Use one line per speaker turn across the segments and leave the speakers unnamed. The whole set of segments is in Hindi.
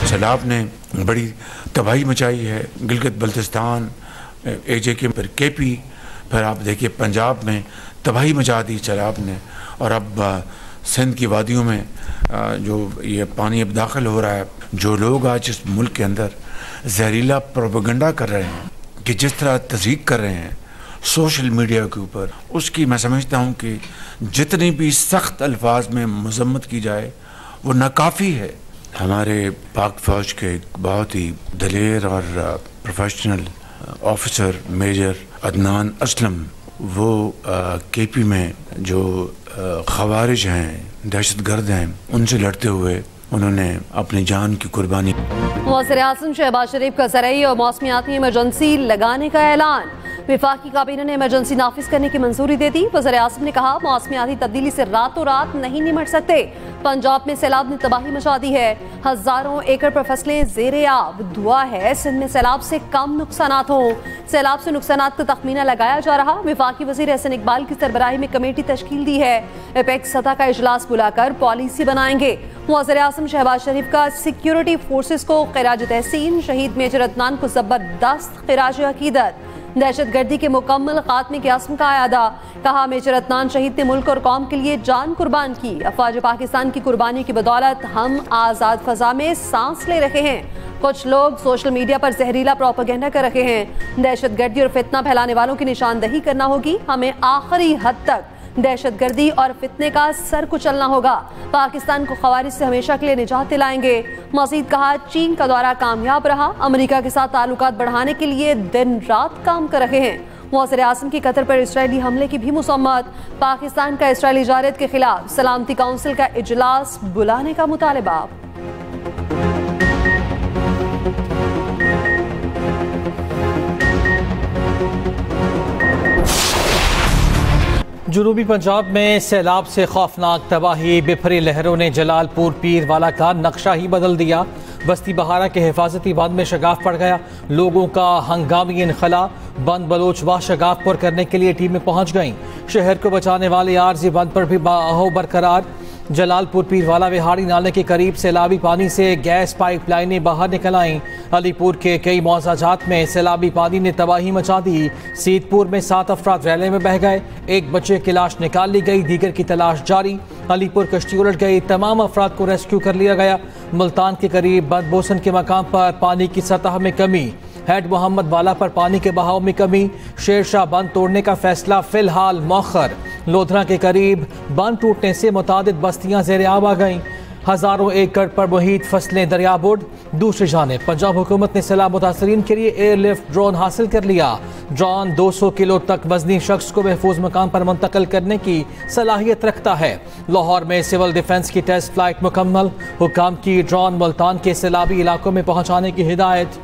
सैलाब ने बड़ी तबाही मचाई है। गिलगित बल्तिस्तान, AJK, फिर KP, फिर आप देखिए पंजाब में तबाही मचा दी सैलाब ने। और अब सिंध की वादियों में जो ये पानी अब दाखिल हो रहा है, जो लोग आज इस मुल्क के अंदर जहरीला प्रोपेगेंडा कर रहे हैं, कि जिस तरह तज़ीक कर रहे हैं सोशल मीडिया के ऊपर, उसकी मैं समझता हूँ कि जितनी भी सख्त अल्फाज में मजम्मत की जाए वो नाकाफ़ी है। हमारे पाक फ़ौज के बहुत ही दलेर और professional officer major Adnan Aslam, वो KP में जो खवारिज हैं, दहशतगर्द हैं, उनसे लड़ते हुए उन्होंने अपनी जान की कुर्बानी।
वज़ीर-ए-आज़म शहबाज शरीफ का ज़रई और मौसमियाती इमरजेंसी लगाने का ऐलान। वफाकी काबीना ने इमरजेंसी नाफिज करने की मंजूरी दे दी। वज़ीर-ए-आज़म ने कहा, मौसमियाती तब्दीली से रातों रात नहीं निमट सकते। पंजाब में सैलाब ने तबाही मचा दी है, हजारों एकड़ पर फसलें ज़ेरे आब। दुआ है सिंध में सैलाब से कम नुकसानात हों। सैलाब से नुकसानात का तखमीना लगाया जा रहा। वफाकी वज़ीर एहसन इकबाल की सरबराही में कमेटी तश्कील दी है। एपेक्स सतह का इजलास बुलाकर पॉलिसी बनाएंगे। वज़ीर-ए-आज़म शहबाज शरीफ का सिक्योरिटी फोर्सेस को खिराज तहसीन। शहीद मेजर अदनान को जबरदस्त खिराज अकीदत। दहशत गर्दी के मुकम्मल खात्मे के अज़्म का आयादा। कहा, मेजर अदनान शहीद ने मुल्क और कौम के लिए जान कुर्बान की। अफवाज पाकिस्तान की कुर्बानी की बदौलत हम आज़ाद फ़ज़ा में सांस ले रहे हैं। कुछ लोग सोशल मीडिया पर जहरीला प्रोपेगेंडा कर रहे हैं। दहशत गर्दी और फितना फैलाने वालों की निशानदही करना होगी। हमें आखिरी हद तक दहशतगर्दी और फितने का सर कुचलना होगा। पाकिस्तान को खवारिज से हमेशा के लिए निजात दिलाएंगे। मज़ीद कहा, चीन का दौरा कामयाब रहा। अमेरिका के साथ ताल्लुकात बढ़ाने के लिए दिन रात काम कर रहे हैं। वज़ीर-ए-आज़म की कतर पर इसराइली हमले की भी मुसम्मत। पाकिस्तान का इसराइली जारत के खिलाफ सलामती काउंसिल का इजलास बुलाने का मुतालबा।
जनूबी पंजाब में सैलाब से खौफनाक तबाही। बिफरी लहरों ने जलालपुर पीरवाला का नक्शा ही बदल दिया। बस्ती बहारा के हिफाजती बंद में शगाफ पड़ गया। लोगों का हंगामी इनखला। बंद बलोच व शगाफ पर करने के लिए टीमें पहुंच गईं। शहर को बचाने वाले आर्जी बंद पर भी बाहो बरकरार। जलालपुर पीरवाला विहाड़ी नाले के करीब सैलाबी पानी से गैस पाइपलाइनें बाहर निकल आईं। अलीपुर के कई मौजाजात में सैलाबी पानी ने तबाही मचा दी। सीतपुर में 7 अफराद रैले में बह गए। एक बच्चे की लाश निकाल ली गई, दीगर की तलाश जारी। अलीपुर कश्ती उलट गई, तमाम अफराद को रेस्क्यू कर लिया गया। मुल्तान के करीब बंद बोसन के मकाम पर पानी की सतह में कमी। हेड मोहम्मद वाला पर पानी के बहाव में कमी। शेरशाह बंद तोड़ने का फैसला फिलहाल मौखर। लोधरा के करीब बंद टूटने से मुतादिद बस्तियां ज़ेरे आब आ गईं। हजारों एकड़ पर मुहित फसलें दरियाबुर्द। दूसरी जानिब पंजाब हुकूमत ने सैलाब मुतासरीन के लिए एयरलिफ्ट ड्रोन हासिल कर लिया। ड्रोन 200 किलो तक वजनी शख्स को महफूज मकाम पर मुंतकिल करने की सलाहियत रखता है। लाहौर में सिविल डिफेंस की टेस्ट फ्लाइट मुकम्मल। हुकाम की ड्रोन मुल्तान के सैलाबी इलाकों में पहुंचाने की हिदायत।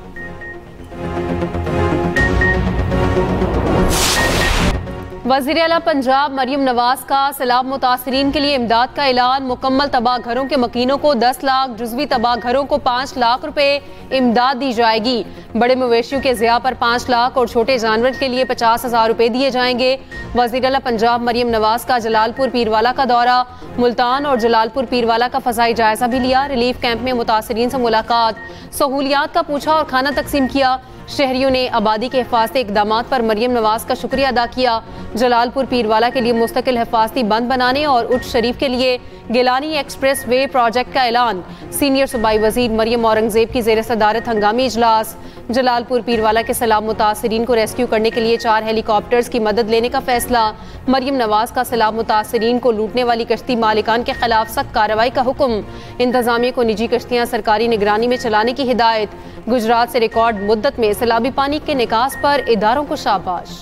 वज़ीर आला पंजाब मरियम नवाज का सैलाब मुतासरीन के लिए इमदाद का ऐलान। मुकम्मल तबाह घरों के मकीनों को 10 लाख, जुज़वी तबाह घरों को 5 लाख रुपए इमदाद दी जाएगी। बड़े मवेशियों के ज़िया पर 5 लाख और छोटे जानवर के लिए 50,000 रुपए दिए जाएंगे। वज़ीर आला पंजाब मरियम नवाज का जलालपुर पीरवाला का दौरा। मुल्तान और जलालपुर पीरवाला का फ़ज़ाई जायजा भी लिया। रिलीफ कैंप में मुतासरीन से मुलाकात, सहूलियात का पूछा और खाना तकसीम किया। शहरियों ने आबादी के हिफाजती इक़दामात पर मरियम नवाज का शुक्रिया अदा किया। जलालपुर पीरवाला के लिए मुस्तकिल हिफाजती बंद बनाने और उच्च शरीफ के लिए गिलानी एक्सप्रेस वे प्रोजेक्ट का ऐलान। सीनियर सूबाई वजीर मरियम औरंगजेब की ज़ेर सदारत हंगामी इजलास। जलालपुर पीरवाला के सैलाब मुतासरीन को रेस्क्यू करने के लिए 4 हेलीकॉप्टर्स की मदद लेने का फैसला। मरियम नवाज का सैलाब मुतासरीन को लूटने वाली कश्ती मालिकान के खिलाफ सख्त कार्रवाई का हुक्म। इंतजामिया को निजी कश्तियां सरकारी निगरानी में चलाने की हिदायत। गुजरात से रिकॉर्ड मुद्दत में सैलाबी पानी के निकास पर इदारों को शाबाश।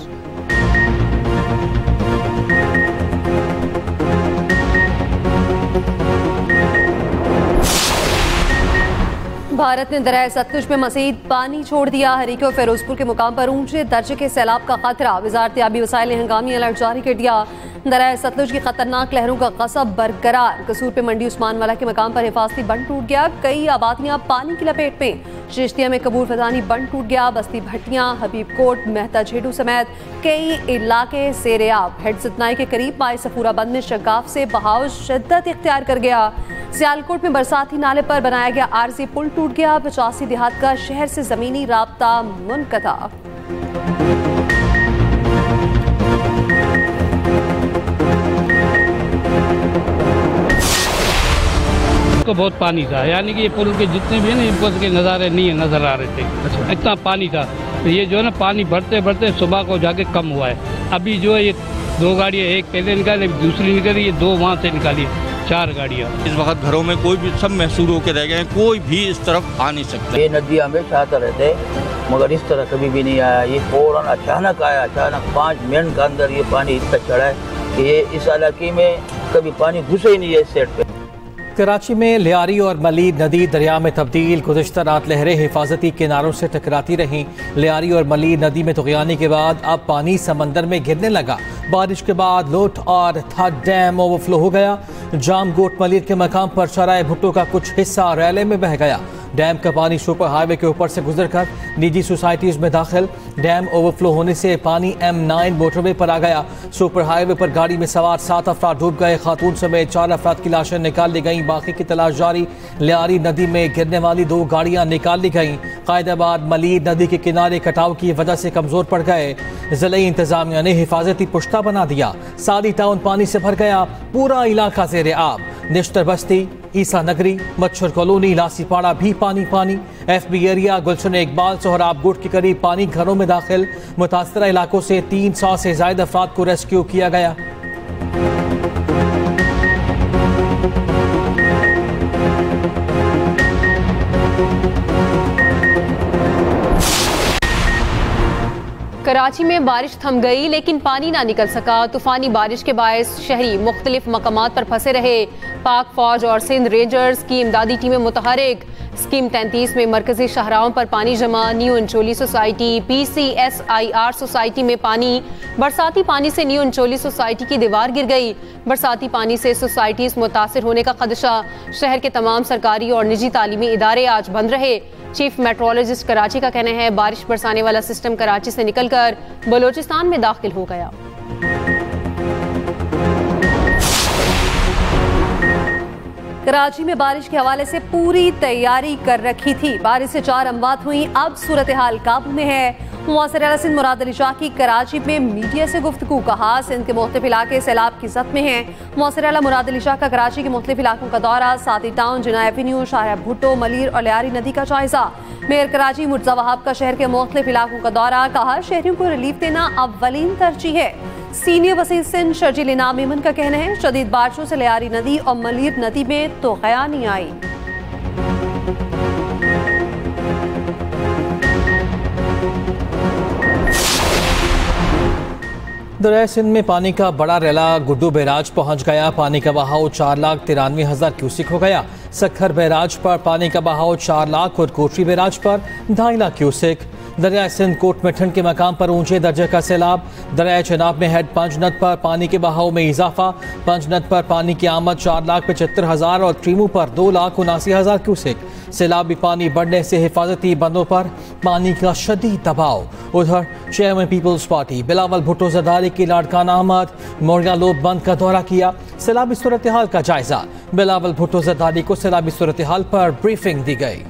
भारत ने दरिया सतलुज में मज़ीद पानी छोड़ दिया। हरीके और फिरोजपुर के मुकाम पर ऊंचे दर्जे के सैलाब का खतरा। वजारत आबी वसाइल ने हंगामी अलर्ट जारी कर दिया। दरिया सतलुज की खतरनाक लहरों का गज़ब बरकरार। कसूर पे मंडी उस्मान वाला के मकाम पर हिफाजती बंद टूट गया। कई आबादियां पानी की लपेट में। चिश्तिया में कबूर फजानी बंद टूट गया। बस्ती भट्टियां, हबीब कोट, मेहता झेडू समेत कई इलाके ज़ेरे आब। हेड सितनाई के करीब माए सफूरा बंद में शगाफ से बहाव शिद्दत इख्तियार कर गया। सियालकोट में बरसाती नाले पर बनाया गया आरजी पुल टूट गया। 85 देहात का शहर से जमीनी राब्ता मुनक़ता।
को बहुत पानी था, यानी कि ये पुल के जितने भी है ना, पुल के नज़ारे नहीं नजर आ रहे थे। अच्छा। इतना पानी था, तो ये जो है ना पानी बढ़ते बढ़ते सुबह को जाके कम हुआ है। अभी जो है ये 2 गाड़ियाँ, एक पहले निकाली दूसरी निकाली, ये 2 वहाँ से निकाली, 4 गाड़ियाँ।
इस वक्त घरों में कोई भी सब महसूर होकर रह गए हैं, कोई भी इस तरफ आ नहीं सकता।
ये नदी हमेशा आता रहते मगर इस तरह कभी भी नहीं आया। ये फौरन अचानक आया, अचानक 5 मिनट के अंदर ये पानी इतना चढ़ा है कि ये इस इलाके में कभी पानी घुसे ही नहीं है इस साइड पे।
कराची में लियारी और मलीद नदी दरिया में तब्दील। गुज़िश्ता रात लहरें हिफाजती किनारों से टकराती रहीं। लियारी और मलीद नदी में तुग़यानी के बाद अब पानी समंदर में गिरने लगा। बारिश के बाद लोट और थड डैम ओवरफ्लो हो गया। जाम गोट मलीद के मकाम पर शराय भुट्टो का कुछ हिस्सा रैले में बह गया। डैम का पानी सुपर हाईवे के ऊपर से गुजरकर निजी सोसाइटीज में दाखिल। डैम ओवरफ्लो होने से पानी M9 मोटरवे पर आ गया। सुपर हाईवे पर गाड़ी में सवार 7 अफराद डूब गए। खातून समेत 4 अफराद की लाशें निकाल ली गईं, बाकी की तलाश जारी। लियारी नदी में गिरने वाली 2 गाड़ियां निकाल ली गईं। कायदाबाद मलीद नदी के किनारे कटाव की वजह से कमजोर पड़ गए। जिले इंतजामिया ने हिफाजती पुश्ता बना दिया। सादी टाउन पानी से भर गया, पूरा इलाका ज़ेरे आब। निश्तर बस्ती, ईसा नगरी, मच्छर कॉलोनी, लासीपाड़ा भी पानी पानी। FB एरिया, गुलशन इकबाल, सोहराब गुट के करीब पानी घरों में दाखिल। मुतासरा इलाकों से 300 से ज्यादा अफराद को रेस्क्यू किया गया।
कराची में बारिश थम गई लेकिन पानी ना निकल सका। तूफानी बारिश के बायस शहरी मुख्तलिफ मकामात पर फंसे रहे। पाक फौज और सिंध रेंजर्स की इमदादी टीमें मुतहरिक। स्कीम 33 में मरकजी शाहराहों पर पानी जमा। New Ancholi society, PCSIR society में पानी। बरसाती पानी से न्यू अंचोली सोसाइटी की दीवार गिर गई। बरसाती पानी से सोसाइटीज मुतासिर होने का खदशा। शहर के तमाम सरकारी और निजी तालीमी इदारे आज बंद रहे। चीफ मेट्रोलॉजिस्ट कराची का कहना है बारिश बरसाने वाला सिस्टम कराची से निकलकर बलोचिस्तान में दाखिल हो गया। कराची में बारिश के हवाले से पूरी तैयारी कर रखी थी। बारिश से 4 अमवात हुई। अब सूरत हाल काबू में है। मुआसर आला सिंध मुराद अली शाह की कराची में मीडिया से गुफ्तगू। कहा सिंध के मुख्तलिफ इलाके सैलाब की जद में हैं। मुआसर आला मुराद अली शाह का कराची के मुख्तलिफ इलाकों का दौरा। सादी टाउन, जिना एवेन्यू, शाहरा भुट्टो, मलीर और लियारी नदी का जायजा। मेयर कराची मुर्तज़ा वहाब का शहर के मुख्तलिफ इलाकों का दौरा। कहा शहरियों को रिलीफ देना अव्वलीन तरजीह है। सीनियर वसीर सिंध शर्जील इनाम मेमन का कहना है शदीद बारिशों से लियारी नदी और मलीर नदी में तुग़यानी आई।
दरिया सिंध में पानी का बड़ा रैला गुड्डू बैराज पहुंच गया। पानी का बहाव 4,93,000 क्यूसिक हो गया। सखर बैराज पर पानी का बहाव 4 लाख और कोटरी बैराज पर 2.5 लाख क्यूसिक। दरिया सिंध कोट में ठंड के मकाम पर ऊंचे दर्जे का सैलाब। दरिया चनाब में हेड पंजनद पर पानी के बहाव में इजाफा। पंजनद पर पानी की आमद 4,75,000 और ट्रीमू पर 2,79,000 क्यूसिक। सैलाबी पानी बढ़ने से हिफाजती बंदों पर पानी का शदीद दबाव। उधर चेयरमैन पीपल्स पार्टी बिलावल भुट्टो जरदारी की लाड़काना अहमद मोरिया लोब बंद का दौरा किया। सैलाबी सूरत हाल का जायजा। बिलावल भुट्टो जरदारी को सैलाबी सूरत हाल पर ब्रीफिंग दी गई।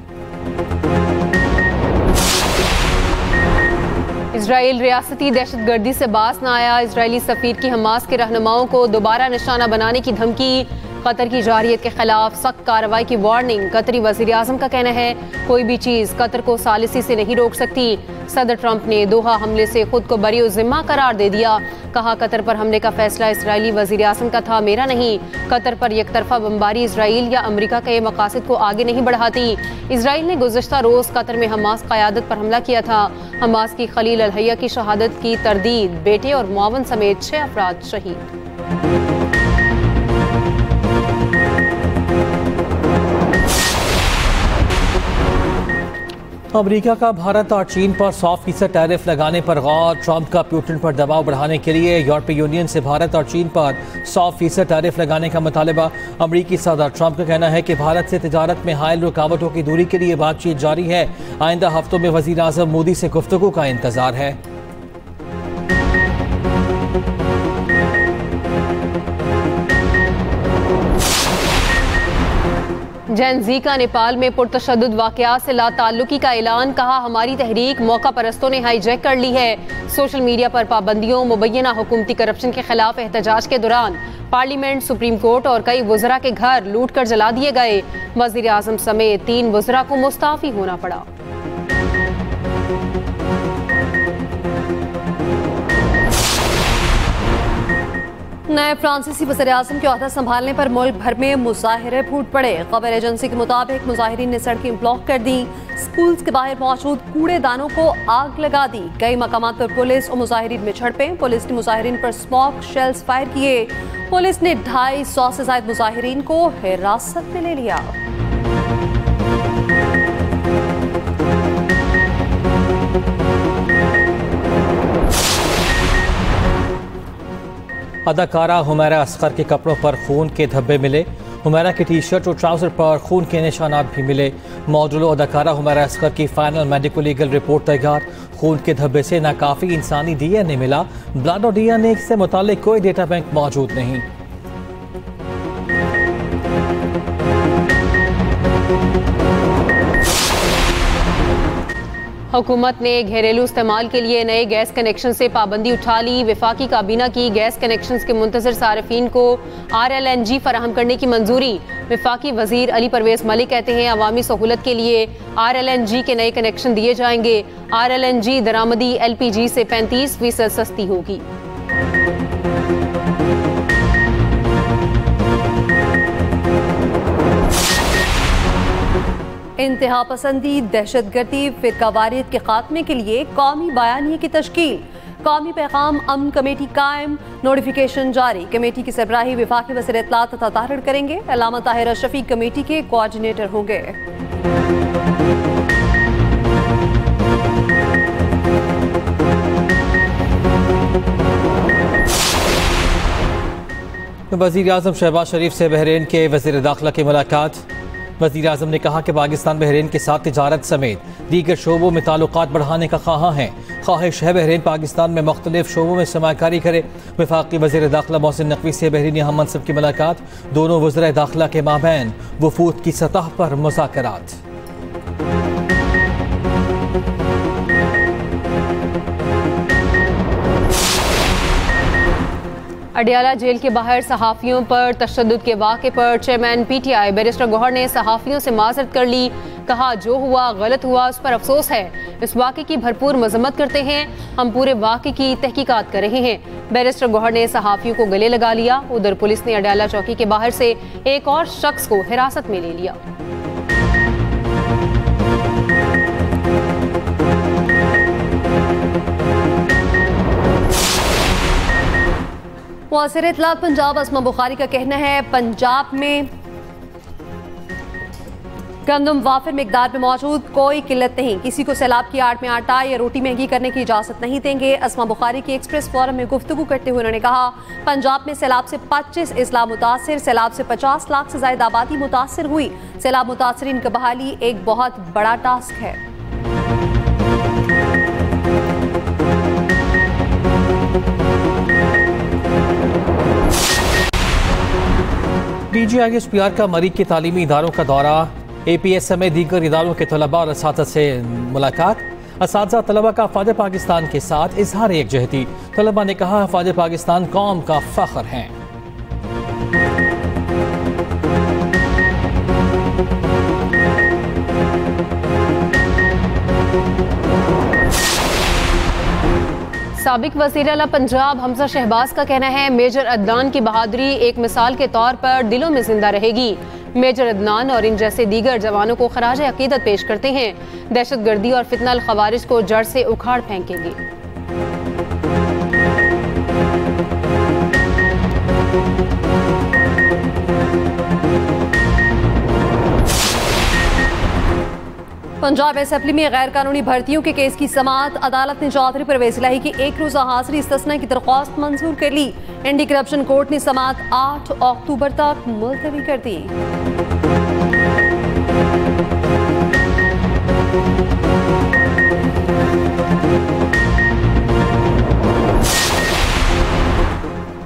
इजराइल रियासती दहशतगर्दी से बाज न आया। इजरायली सफीर की हमास के रहनुमाओं को दोबारा निशाना बनाने की धमकी। कतर की जारियत के खिलाफ सख्त कार्रवाई की वार्निंग। कतरी वज़ीर आज़म का कहना है कोई भी चीज़ कतर को सालिसी से नहीं रोक सकती। सदर ट्रंप ने दोहा हमले से खुद को बरी ज़िम्मा करार दे दिया। कहा कतर पर हमले का फैसला इसराइली वज़ीर आज़म का था, मेरा नहीं। कतर पर एकतरफा बमबारी इसराइल या अमरीका के मकासद को आगे नहीं बढ़ाती। इसराइल ने गुज़श्ता रोज़ कतर में हमास क़यादत पर हमला किया था। हमास की खलील अल-हैया की शहादत की तरदीद। बेटे और मुआवन समेत 6 अफराद शहीद।
अमेरिका का भारत और चीन पर 100% टैरिफ लगाने पर गौर। ट्रंप का पुतिन पर दबाव बढ़ाने के लिए यूरोपीय यूनियन से भारत और चीन पर 100% टैरिफ लगाने का मुतालबा। अमेरिकी सदर ट्रंप का कहना है कि भारत से तिजारत में हायल रुकावटों की दूरी के लिए बातचीत जारी है। आइंदा हफ्तों में वज़ीर आज़म मोदी से गुफ्तगू का इंतजार है।
जेन जी का नेपाल में पुरतशद्दुद वाक़यात से लाताल्लुकी का ऐलान, कहा हमारी तहरीक मौका परस्तों ने हाईजैक कर ली है। सोशल मीडिया पर पाबंदियों, मुबैना हुकूमती करप्शन के खिलाफ एहतजाज के दौरान पार्लियामेंट, सुप्रीम कोर्ट और कई वज़रा के घर लूट कर जला दिए गए। वज़ीर आज़म समेत 3 वज़रा को मुस्ताफ़ी होना पड़ा। नए फ्रांसीसी वज़ीर-ए-आज़म के ओहदा संभालने पर मुल्क भर में मुजाहिरे फूट पड़े। खबर एजेंसी के मुताबिक मुजाहिरीन ने सड़कें ब्लॉक कर दी, स्कूल्स के बाहर मौजूद कूड़ेदानों को आग लगा दी। कई मकामात पर पुलिस और मुजाहिरीन में झड़पें। पुलिस ने मुजाहिरीन पर स्मोक शेल्स फायर किए। पुलिस ने 250 से ज़ायद मुजाहिरीन को हिरासत में ले लिया।
अदाकारा हुमैरा असगर के कपड़ों पर खून के धब्बे मिले। हुमैरा की टी शर्ट और ट्राउज़र पर खून के निशानात भी मिले। मॉडलो अदाकारा हुमैरा असगर की फाइनल मेडिकल लीगल रिपोर्ट तैयार। खून के धब्बे से नाकाफी इंसानी DNA मिला। ब्लड और DNA से मुतालिक कोई डेटा बैंक मौजूद नहीं।
हुकूमत ने घरेलू इस्तेमाल के लिए नए गैस कनेक्शन से पाबंदी उठा ली। वफाकी काबीना की गैस कनेक्शन के मुंतज़िर सारिफीन को RLNG फराहम करने की मंजूरी। वफाकी वजीर अली परवेज मलिक कहते हैं अवामी सहूलत के लिए RLNG के नए कनेक्शन दिए जाएंगे। RLNG दरामदी LPG से 35% सस्ती होगी। इंतहा पसंदी, दहशतगर्दी, फिरकावारियत के खात्मे के लिए कौमी बयानिए की तश्कील। कौमी पैगाम अमन कमेटी कायम, नोटिफिकेशन जारी। कमेटी की सरबराही वफाकी वज़ीर इत्तलात तथा ताहिर करेंगे। अल्लामा ताहिर अशरफी कमेटी के कोऑर्डिनेटर होंगे।
वज़ीर आज़म शहबाज शरीफ से बहरीन के वज़ीर दाखिला की मुलाकात। वज़ीर आज़म ने कहा कि पाकिस्तान बहरीन के साथ तिजारत समेत दीगर शोबों में ताल्लुकात बढ़ाने का ख्वाहां है। ख्वाहिश है बहरीन पाकिस्तान में मुख्तलिफ शोबों में सरमाकारी करे। वफाकी वज़ीर दाखिला मोहसिन नकवी से बहरीनी हम मनसब की मुलाकात। दोनों वज़राए दाखिला के माबैन वफूद की सतह पर मुज़ाकरात।
अडियाला जेल के बाहर सहाफ़ियों पर तशद्दुद के वाक़े पर चेयरमैन PTI बैरिस्टर गौहर ने सहाफ़ियों से माज़रत कर ली। कहा जो हुआ गलत हुआ, उस पर अफसोस है। इस वाक़े की भरपूर मज़म्मत करते हैं। हम पूरे वाक़े की तहकीकात कर रहे हैं। बैरिस्टर गौहर ने सहाफ़ियों को गले लगा लिया। उधर पुलिस ने अडियाला चौकी के बाहर से एक और शख्स को हिरासत में ले लिया। मुअस्सिर इत्तलात पंजाब असमा बुखारी का कहना है पंजाब में गंदम वाफिर मिकदार में मौजूद, कोई किल्लत नहीं। किसी को सैलाब की आड़ में आटा या रोटी महंगी करने की इजाजत नहीं देंगे। असमा बुखारी की एक्सप्रेस फोरम में गुफ्तगू करते हुए उन्होंने कहा पंजाब में सैलाब से 25 अजला मुतासिर, सैलाब से 50 लाख से ज्यादा आबादी मुतासिर हुई। सैलाब मुतासरीन की बहाली एक बहुत बड़ा टास्क है।
DGISPR का मरीज के तालीमी इदारों का दौरा। APS समेत दीगर इदारों के तलबा और असातिज़ा से मुलाकात। असातिज़ा तलबा का फ़ौज पाकिस्तान के साथ इजहार एकजहती। तलबा ने कहा फ़ौज पाकिस्तान कौम का फ़ख्र है।
साबिक वज़ीर आला पंजाब हमजा शहबाज का कहना है मेजर अदनान की बहादुरी एक मिसाल के तौर पर दिलों में जिंदा रहेगी। मेजर अदनान और इन जैसे दीगर जवानों को खराज अकीदत पेश करते हैं। दहशतगर्दी और फितनल खवारिज को जड़ से उखाड़ फेंकेंगे। पंजाब असेंबली में गैर कानूनी भर्तियों के केस की समाअत। अदालत ने चौधरी परवेज इलाही की एक रोजा हाजिरी इस्तिस्ना की दरख्वास्त मंजूर कर ली। एंटी करप्शन कोर्ट ने समाअत 8 अक्टूबर तक मुलतवी कर दी।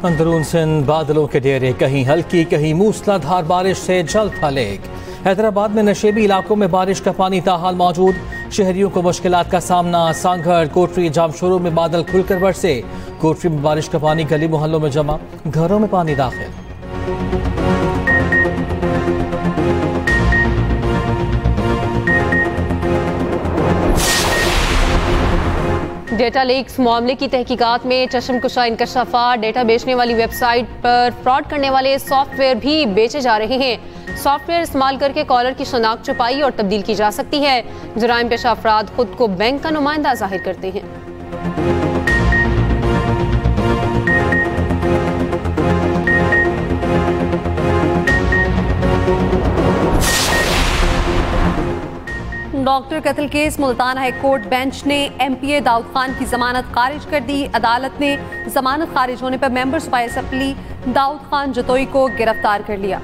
अंदरून सिंध बादलों के डेरे, कहीं हल्की कहीं मूसलाधार बारिश से जल फलेग।
हैदराबाद में नशेबी इलाकों में बारिश का पानी ताहाल मौजूद, शहरियों को मुश्किलात का सामना। सांगड़, कोटरी, जामशोरों में बादल खुलकर बरसे, कोटरी में बारिश का पानी गली मोहल्लों में जमा, घरों में पानी दाखिल।
डेटा लीक्स मामले की तहकीकात में चश्मकुशा इंकशाफात। डेटा बेचने वाली वेबसाइट पर फ्रॉड करने वाले सॉफ्टवेयर भी बेचे जा रहे हैं। सॉफ्टवेयर इस्तेमाल करके कॉलर की शनाख्त छुपाई और तब्दील की जा सकती है। जराइम पेशा अफराद खुद को बैंक का नुमाइंदा जाहिर करते हैं। डॉक्टर कत्ल case Multan high court bench ने MPA दाऊद खान की जमानत खारिज कर दी। अदालत ने जमानत खारिज होने पर मेंबर सुपाई असम्बली दाऊद खान जतोई को गिरफ्तार कर लिया।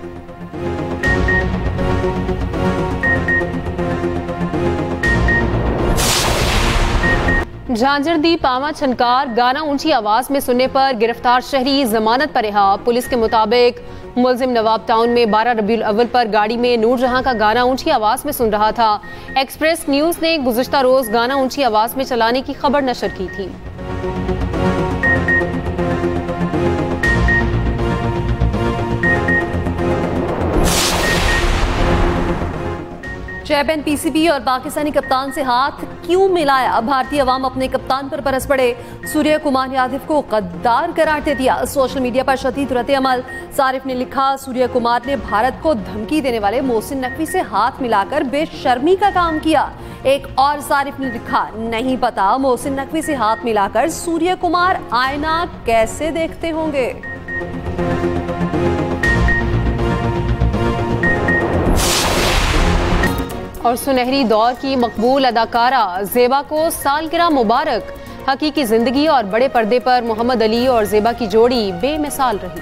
झांझरदी पावा छनकार गाना ऊंची आवाज में सुनने पर गिरफ्तार शहरी जमानत पर रिहा। पुलिस के मुताबिक मुलजिम नवाब टाउन में 12 रबीउल अव्वल पर गाड़ी में नूरजहां का गाना ऊंची आवाज में सुन रहा था। एक्सप्रेस न्यूज ने गुज़िश्ता रोज गाना ऊंची आवाज में चलाने की खबर नशर की थी। चैंपियन PCB और पाकिस्तानी कप्तान से हाथ क्यों मिलाया? भारतीय अवाम अपने कप्तान पर बरस पड़े। सूर्य कुमार यादव को गद्दार करार दे दिया। सोशल मीडिया पर शदीद रद्द अमल। सारिफ ने लिखा, सूर्य कुमार ने भारत को धमकी देने वाले मोहसिन नकवी से हाथ मिलाकर बेशर्मी का काम किया। एक और सारिफ ने लिखा, नहीं पता मोहसिन नकवी से हाथ मिलाकर सूर्य कुमार आईना कैसे देखते होंगे। और सुनहरी दौर की मकबूल अदाकारा ज़ेबा को सालगिरह मुबारक। हकीकी जिंदगी और बड़े पर्दे पर मोहम्मद अली और ज़ेबा की जोड़ी बेमिसाल रही।